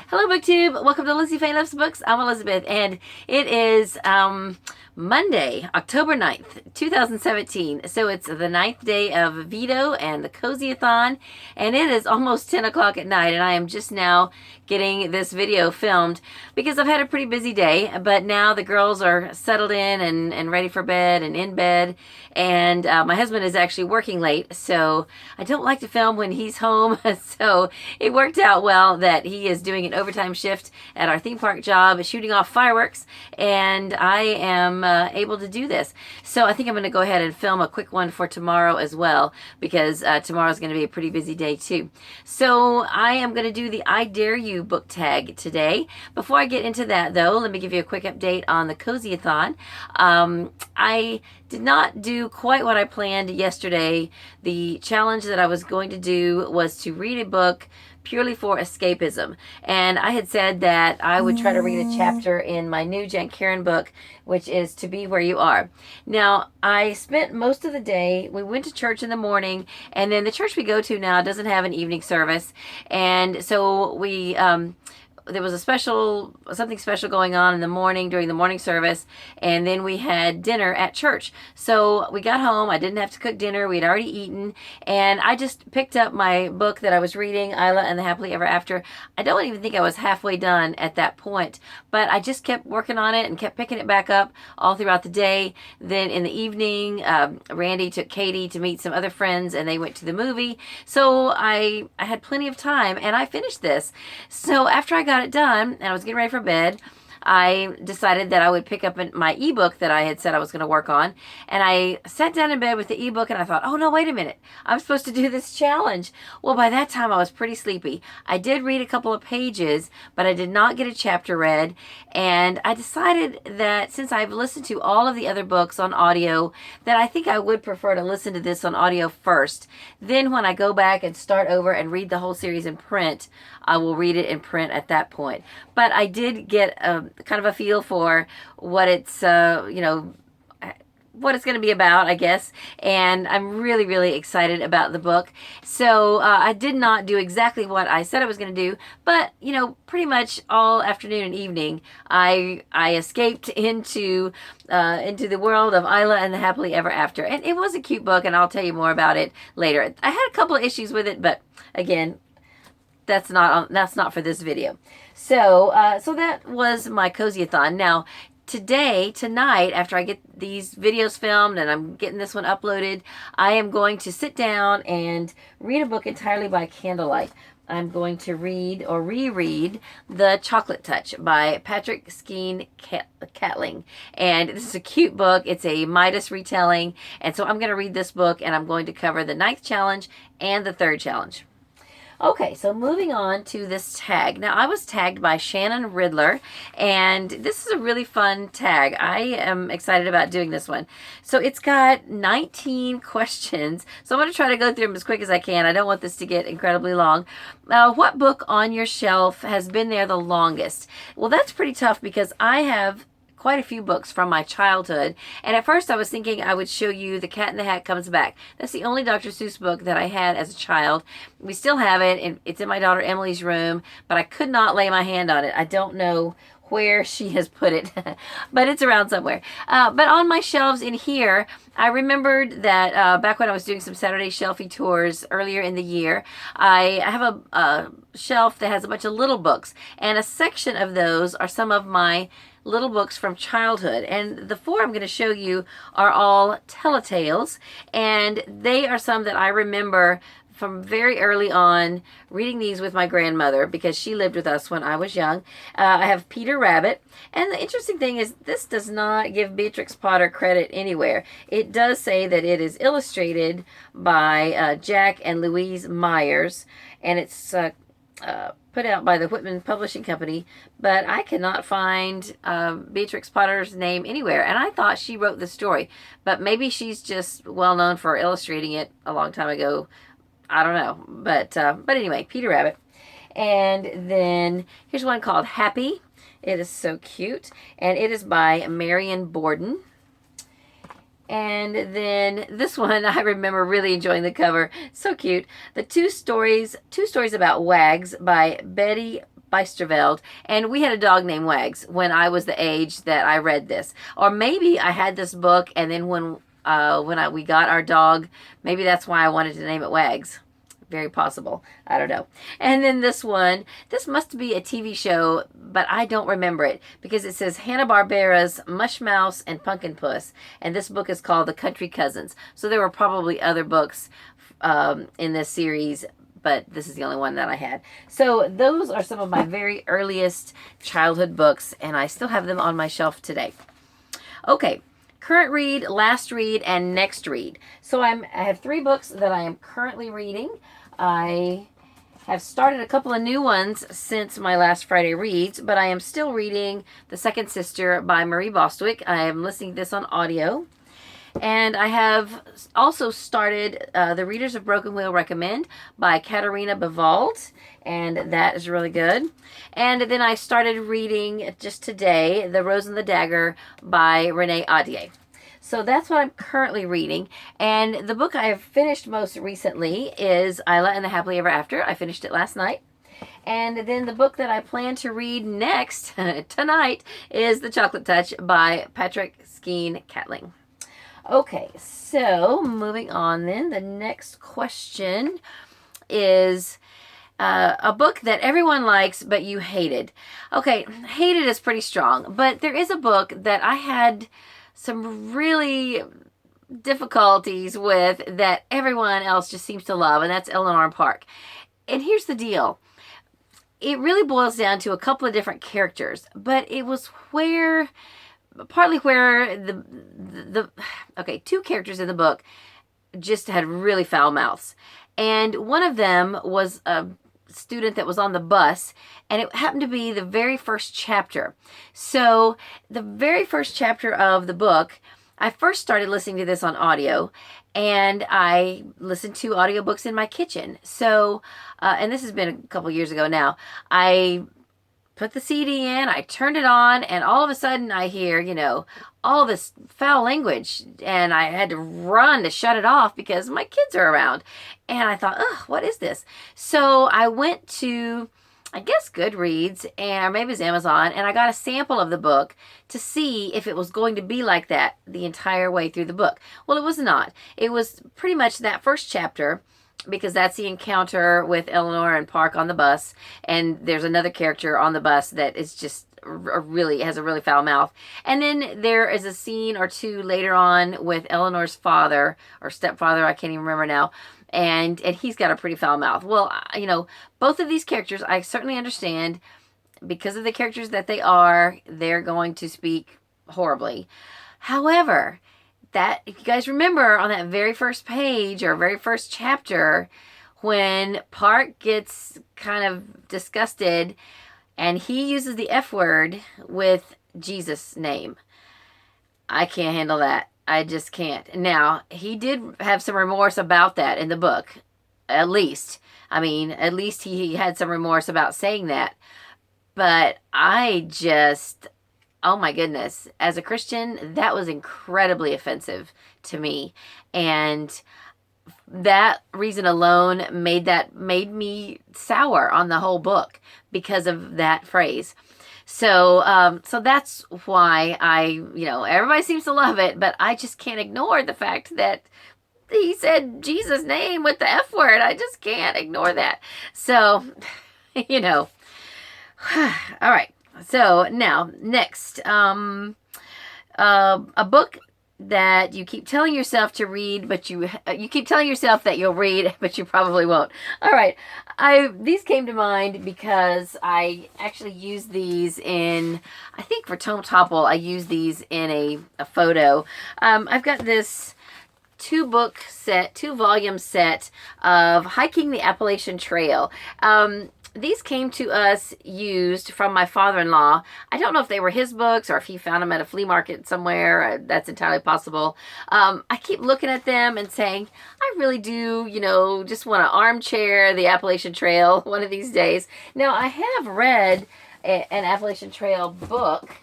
Hello, BookTube. Welcome to Lizzie Faye Loves Books. I'm Elizabeth, and it is Monday, October 9th, 2017. So it's the 9th day of VEDO and the Cozyathon, and it is almost 10 o'clock at night, and I am just now getting this video filmed because I've had a pretty busy day, but now the girls are settled in and ready for bed and in bed, and my husband is actually working late, so I don't like to film when he's home, so it worked out well that he is doing an overtime shift at our theme park job, shooting off fireworks, and I am able to do this. So I think I'm going to go ahead and film a quick one for tomorrow as well, because tomorrow is going to be a pretty busy day too. So I am going to do the I Dare You book tag today. Before I get into that though, let me give you a quick update on the Cozyathon. I did not do quite what I planned yesterday. The challenge that I was going to do was to read a book purely for escapism. And I had said that I would try to read a chapter in my new Jan Karen book, which is To Be Where You Are. Now, I spent most of the day, we went to church in the morning, and then the church we go to now doesn't have an evening service. And so we, there was something special going on in the morning during the morning service, and then we had dinner at church. So we got home, I didn't have to cook dinner, we had already eaten, and I just picked up my book that I was reading, Isla and the Happily Ever After. I don't even think I was halfway done at that point, but I just kept working on it and kept picking it back up all throughout the day. Then in the evening, Randy took Katie to meet some other friends, and they went to the movie. So I had plenty of time, and I finished this. So after I got it done and I was getting ready for bed, I decided that I would pick up my ebook that I had said I was going to work on, and I sat down in bed with the ebook and I thought, oh no, wait a minute, I'm supposed to do this challenge. Well, by that time I was pretty sleepy. I did read a couple of pages, but I did not get a chapter read, and I decided that since I've listened to all of the other books on audio, that I think I would prefer to listen to this on audio first. Then when I go back and start over and read the whole series in print, I will read it in print at that point. But I did get a kind of a feel for what it's, what it's going to be about, I guess. And I'm really, really excited about the book. So I did not do exactly what I said I was going to do, but, pretty much all afternoon and evening, I escaped into the world of Isla and the Happily Ever After. And it was a cute book, and I'll tell you more about it later. I had a couple of issues with it, but again, that's not for this video. So that was my Cozyathon. Now, tonight, after I get these videos filmed and I'm getting this one uploaded, I am going to sit down and read a book entirely by candlelight. I'm going to read or reread The Chocolate Touch by Patrick Skeen Catling. And this is a cute book. It's a Midas retelling. And so I'm going to read this book, and I'm going to cover the 9th challenge and the 3rd challenge. Okay, so moving on to this tag. Now, I was tagged by Shannon Ridler, and this is a really fun tag. I am excited about doing this one. So it's got 19 questions, so I'm going to try to go through them as quick as I can. I don't want this to get incredibly long. What book on your shelf has been there the longest? Well, that's pretty tough because I have quite a few books from my childhood, and at first I was thinking I would show you The Cat in the Hat Comes Back. That's the only Dr. Seuss book that I had as a child. We still have it, and it's in my daughter Emily's room, but I could not lay my hand on it. I don't know where she has put it, but it's around somewhere. But on my shelves in here, I remembered that back when I was doing some Saturday Shelfie tours earlier in the year, I have a shelf that has a bunch of little books, and a section of those are some of my little books from childhood. And the 4 I'm going to show you are all telltales, and they are some that I remember from very early on reading these with my grandmother because she lived with us when I was young. I have Peter Rabbit, and the interesting thing is this does not give Beatrix Potter credit anywhere. It does say that it is illustrated by Jack and Louise Myers, and it's put out by the Whitman Publishing Company, but I cannot find Beatrix Potter's name anywhere, and I thought she wrote the story, but maybe she's just well known for illustrating it a long time ago. I don't know, but anyway, Peter Rabbit. And then here's one called Happy. It is so cute, and it is by Marion Borden. And then this one, I remember really enjoying the cover. So cute. The two stories about Wags by Betty Bijsterveld, and we had a dog named Wags when I was the age that I read this. Or maybe I had this book, and then when we got our dog, maybe that's why I wanted to name it Wags. Very possible. I don't know. And then this one, this must be a TV show, but I don't remember it because it says Hanna-Barbera's Mush Mouse and Pumpkin Puss. And this book is called The Country Cousins. So there were probably other books in this series, but this is the only one that I had. So those are some of my very earliest childhood books, and I still have them on my shelf today. Okay. Current read, last read, and next read. So I have 3 books that I am currently reading. I have started a couple of new ones since my last Friday reads, but I am still reading The Second Sister by Marie Bostwick. I am listening to this on audio. And I have also started The Readers of Broken Wheel Recommend by Katarina Bevald, and that is really good. And then I started reading just today The Rose and the Dagger by Renee Ahdieh. So that's what I'm currently reading. And the book I have finished most recently is Isla and the Happily Ever After. I finished it last night. And then the book that I plan to read next tonight is The Chocolate Touch by Patrick Skeen Catling. Okay, so moving on then. The next question is a book that everyone likes but you hated. Okay, hated is pretty strong, but there is a book that I had some really difficulties with that everyone else just seems to love, and that's Eleanor and Park. And here's the deal. It really boils down to a couple of different characters, but it was partly where the 2 characters in the book just had really foul mouths. And one of them was a student that was on the bus, and it happened to be the very first chapter. So the very first chapter of the book, I first started listening to this on audio, and I listened to audiobooks in my kitchen. So, and this has been a couple years ago now, I put the CD in, I turned it on, and all of a sudden I hear, all this foul language, and I had to run to shut it off because my kids are around. And I thought, what is this? So I went to, I guess, Goodreads, or maybe it was Amazon, and I got a sample of the book to see if it was going to be like that the entire way through the book. Well, it was not. It was pretty much that first chapter, because that's the encounter with Eleanor and Park on the bus, and there's another character on the bus that is just has a really foul mouth. And then there is a scene or two later on with Eleanor's father or stepfather, I can't even remember now, and he's got a pretty foul mouth. Well, both of these characters, I certainly understand, because of the characters that they're going to speak horribly. However, that, if you guys remember on that very first page or very first chapter, when Park gets kind of disgusted and he uses the F word with Jesus' name, I can't handle that. I just can't. Now, he did have some remorse about that in the book, at least. I mean, at least he had some remorse about saying that. But oh my goodness, as a Christian, that was incredibly offensive to me. And that reason alone made me sour on the whole book because of that phrase. So that's why everybody seems to love it, but I just can't ignore the fact that he said Jesus' name with the F word. I just can't ignore that. So, all right. So now, next, a book that you keep telling yourself to read, but you keep telling yourself that you'll read, but you probably won't. All right, these came to mind because I actually used these in, I think for Tome Topple, I used these in a photo. I've got this 2-volume set of Hiking the Appalachian Trail. These came to us used from my father-in-law. I don't know if they were his books or if he found them at a flea market somewhere. That's entirely possible. I keep looking at them and saying, I really do, just want to armchair the Appalachian Trail one of these days. Now, I have read an Appalachian Trail book.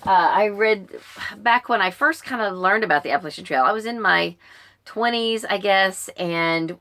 I read back when I first kind of learned about the Appalachian Trail. I was in my 20s, I guess, and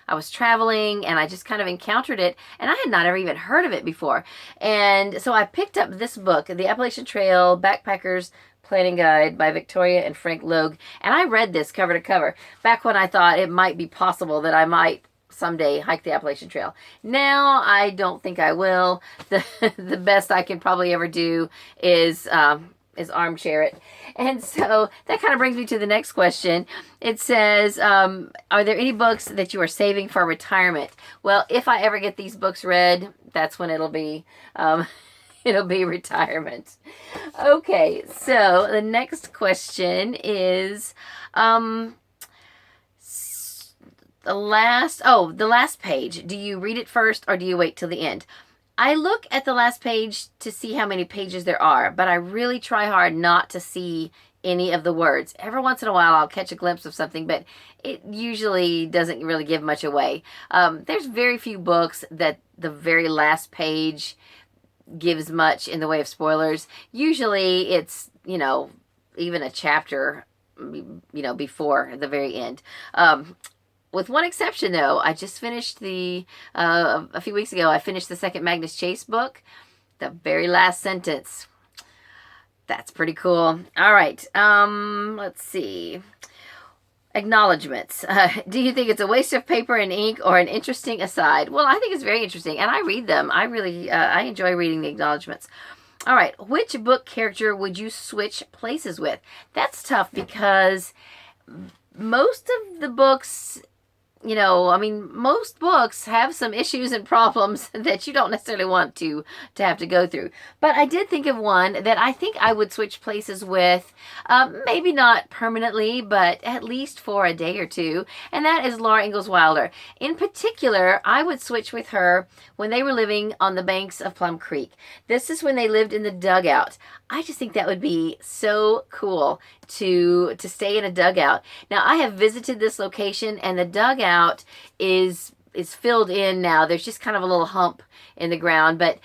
I was traveling and I just kind of encountered it, and I had not ever even heard of it before. And so I picked up this book, The Appalachian Trail Backpackers Planning Guide by Victoria and Frank Logue, and I read this cover to cover back when I thought it might be possible that I might someday hike the Appalachian Trail. Now I don't think I will. The best I can probably ever do is armchair it. And so that kind of brings me to the next question. It says, are there any books that you are saving for retirement? Well, if I ever get these books read, that's when it'll be retirement. Okay, so the next question is the last page. Do you read it first or do you wait till the end? I look at the last page to see how many pages there are, but I really try hard not to see any of the words. Every once in a while I'll catch a glimpse of something, but it usually doesn't really give much away. There's very few books that the very last page gives much in the way of spoilers. Usually it's, even a chapter, before the very end. With one exception, though, I just finished a few weeks ago, I finished the second Magnus Chase book, the very last sentence. That's pretty cool. All right, let's see. Acknowledgements. Do you think it's a waste of paper and ink or an interesting aside? Well, I think it's very interesting, and I read them. I really, I enjoy reading the acknowledgements. All right, which book character would you switch places with? That's tough because most of the books, most books have some issues and problems that you don't necessarily want to have to go through. But I did think of one that I think I would switch places with, maybe not permanently, but at least for a day or two, and that is Laura Ingalls Wilder. In particular, I would switch with her when they were living on the banks of Plum Creek. This is when they lived in the dugout. I just think that would be so cool to stay in a dugout. Now, I have visited this location, and the dugout is filled in now. There's just kind of a little hump in the ground, but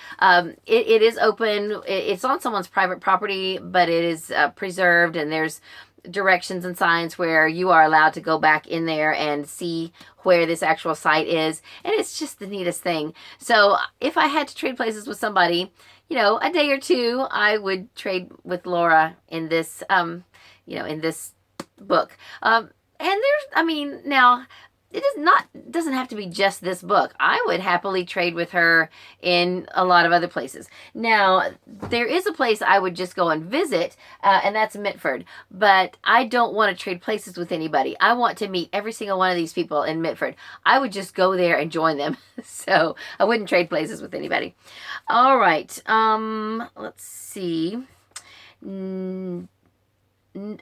it is open. It's on someone's private property, but it is preserved, and there's directions and signs where you are allowed to go back in there and see where this actual site is, and it's just the neatest thing. So if I had to trade places with somebody, a day or two, I would trade with Laura in this in this book. And now it doesn't have to be just this book. I would happily trade with her in a lot of other places. Now, there is a place I would just go and visit, and that's Mitford. But I don't want to trade places with anybody. I want to meet every single one of these people in Mitford. I would just go there and join them. So I wouldn't trade places with anybody. All right. Let's see.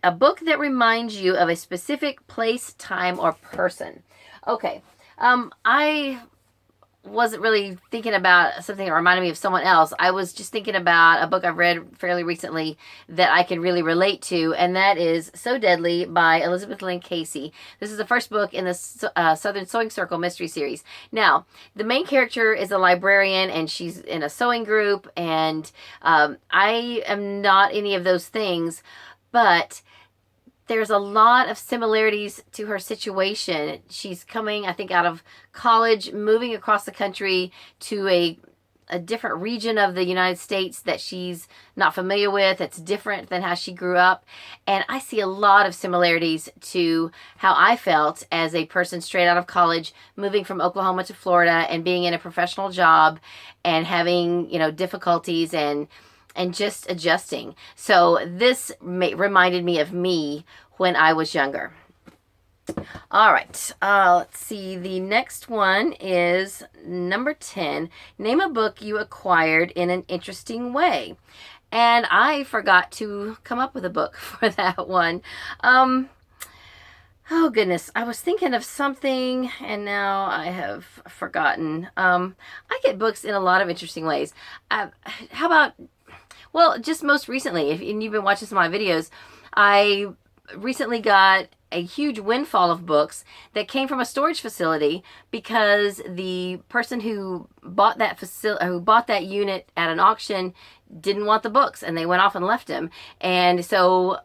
A book that reminds you of a specific place, time, or person. Okay. I wasn't really thinking about something that reminded me of someone else. I was just thinking about a book I've read fairly recently that I can really relate to, and that is So Deadly by Elizabeth Lynn Casey. This is the first book in the Southern Sewing Circle mystery series. Now, the main character is a librarian, and she's in a sewing group, and I am not any of those things, but there's a lot of similarities to her situation. She's coming, I think, out of college, moving across the country to a different region of the United States that she's not familiar with. It's different than how she grew up. And I see a lot of similarities to how I felt as a person straight out of college, moving from Oklahoma to Florida and being in a professional job and having, difficulties and just adjusting. So this reminded me of me when I was younger. All right, let's see. The next one is number 10. Name a book you acquired in an interesting way. And I forgot to come up with a book for that one. Oh goodness, I was thinking of something and now I have forgotten. I get books in a lot of interesting ways. How about, well, just most recently, and you've been watching some of my videos, I recently got a huge windfall of books that came from a storage facility because the person who bought that unit at an auction didn't want the books, and they went off and left him. And so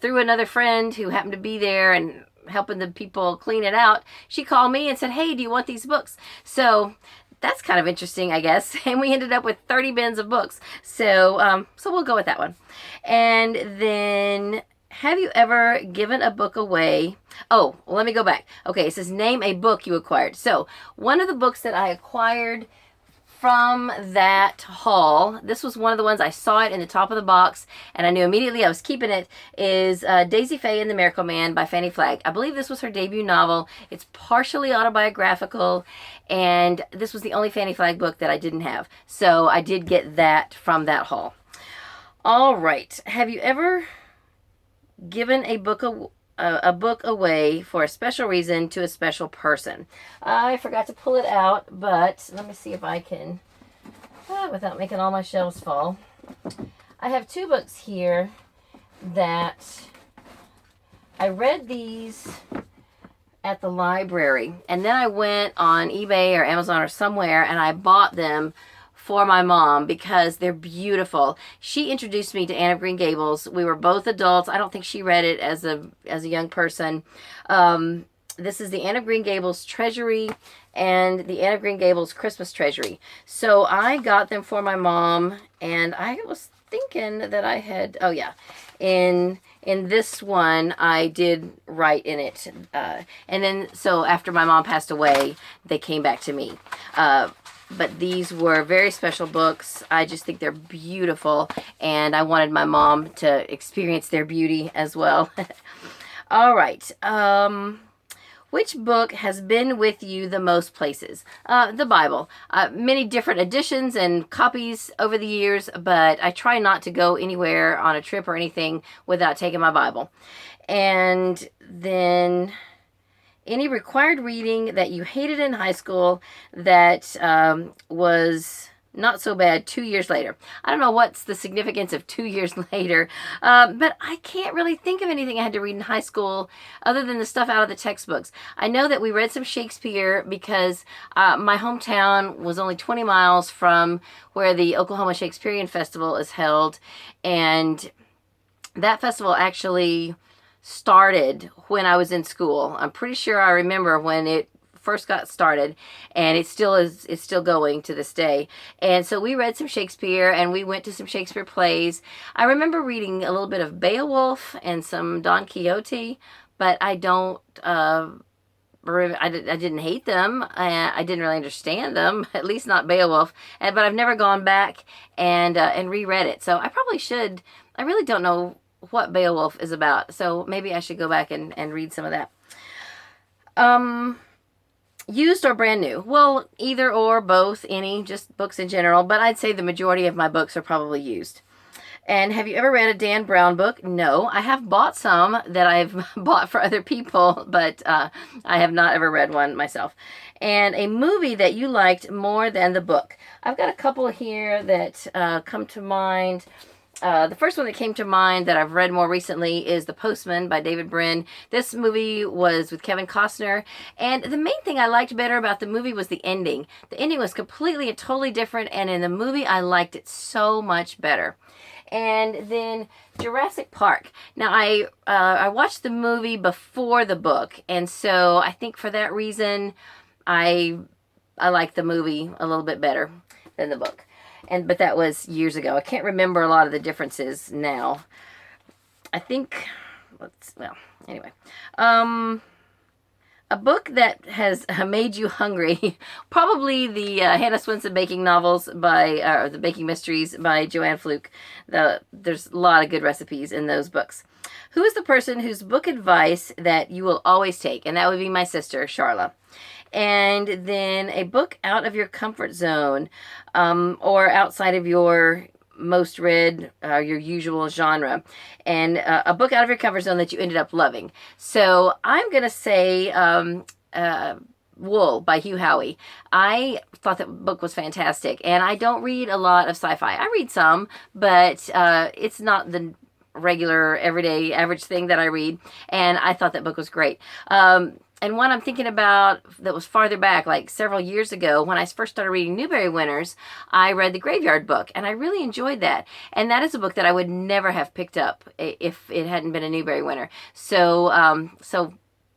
through another friend who happened to be there and helping the people clean it out, she called me and said, hey, do you want these books? So that's kind of interesting, I guess. And we ended up with 30 bins of books. So, so we'll go with that one. And then, have you ever given a book away? Oh, well, let me go back. Okay, it says name a book you acquired. So one of the books that I acquired from that haul, this was one of the ones I saw it in the top of the box and I knew immediately I was keeping it, is Daisy Faye and the Miracle Man by Fannie Flagg. I believe this was her debut novel. It's partially autobiographical, and this was the only Fannie Flagg book that I didn't have. So I did get that from that haul. All right. Have you ever given a book away for a special reason to a special person? I forgot to pull it out, but let me see if I can, without making all my shelves fall. I have 2 books here that I read these at the library, and then I went on eBay or Amazon or somewhere and I bought them for my mom because they're beautiful. She introduced me to Anne of Green Gables. We were both adults. I don't think she read it as a young person. This is the Anne of Green Gables Treasury and the Anne of Green Gables Christmas Treasury. So I got them for my mom, and I was thinking that I had, oh yeah, in this one I did write in it. And then, so after my mom passed away, they came back to me. But these were very special books. I just think they're beautiful, and I wanted my mom to experience their beauty as well. All right. Which book has been with you the most places? The Bible. Many different editions and copies over the years, but I try not to go anywhere on a trip or anything without taking my Bible. And then, any required reading that you hated in high school that was not so bad 2 years later. I don't know what's the significance of 2 years later, but I can't really think of anything I had to read in high school other than the stuff out of the textbooks. I know that we read some Shakespeare because my hometown was only 20 miles from where the Oklahoma Shakespearean Festival is held, and that festival actually started when I was in school. I'm pretty sure I remember when it first got started, and it's still going to this day. And so we read some Shakespeare, and we went to some Shakespeare plays. I remember reading a little bit of Beowulf and some Don Quixote, but I don't I didn't hate them. I didn't really understand them, at least not Beowulf. But I've never gone back and reread it. So I probably should. I really don't know what Beowulf is about, so maybe I should go back and read some of that. Used or brand new? Well, either or, both, any, just books in general, but I'd say the majority of my books are probably used. And have you ever read a Dan Brown book? No. I have bought some that I've bought for other people, but I have not ever read one myself. And a movie that you liked more than the book? I've got a couple here that come to mind. The first one that came to mind that I've read more recently is The Postman by David Brin. This movie was with Kevin Costner, and the main thing I liked better about the movie was the ending. The ending was completely and totally different, and in the movie I liked it so much better. And then Jurassic Park. Now I watched the movie before the book, and so I think for that reason I like the movie a little bit better than the book. But that was years ago. I can't remember a lot of the differences now. I think, anyway. A book that has made you hungry, probably the Hannah Swenson baking novels or the Baking Mysteries by Joanne Fluke. There's a lot of good recipes in those books. Who is the person whose book advice that you will always take? And that would be my sister, Charla. And then a book out of your comfort zone, or outside of your most read, your usual genre, and a book out of your comfort zone that you ended up loving. So I'm going to say Wool by Hugh Howey. I thought that book was fantastic, and I don't read a lot of sci-fi. I read some, but it's not the regular, everyday, average thing that I read, and I thought that book was great. And one I'm thinking about that was farther back, like several years ago, when I first started reading Newbery Winners, I read The Graveyard Book, and I really enjoyed that. And that is a book that I would never have picked up if it hadn't been a Newbery winner. So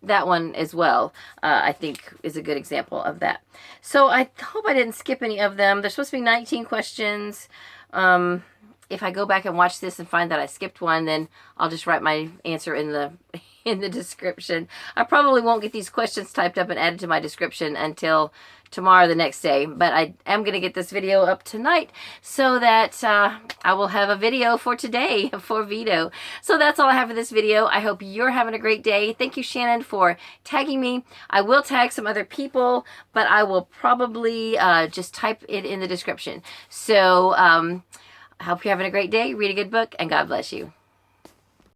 that one as well, I think is a good example of that. So I hope I didn't skip any of them. There's supposed to be 19 questions. If I go back and watch this and find that I skipped one, then I'll just write my answer in the description. I probably won't get these questions typed up and added to my description until tomorrow, the next day, but I am going to get this video up tonight so that I will have a video for today for VEDO. So that's all I have for this video. I hope you're having a great day. Thank you, Shannon, for tagging me. I will tag some other people, but I will probably just type it in the description. So I hope you're having a great day. Read a good book, and God bless you.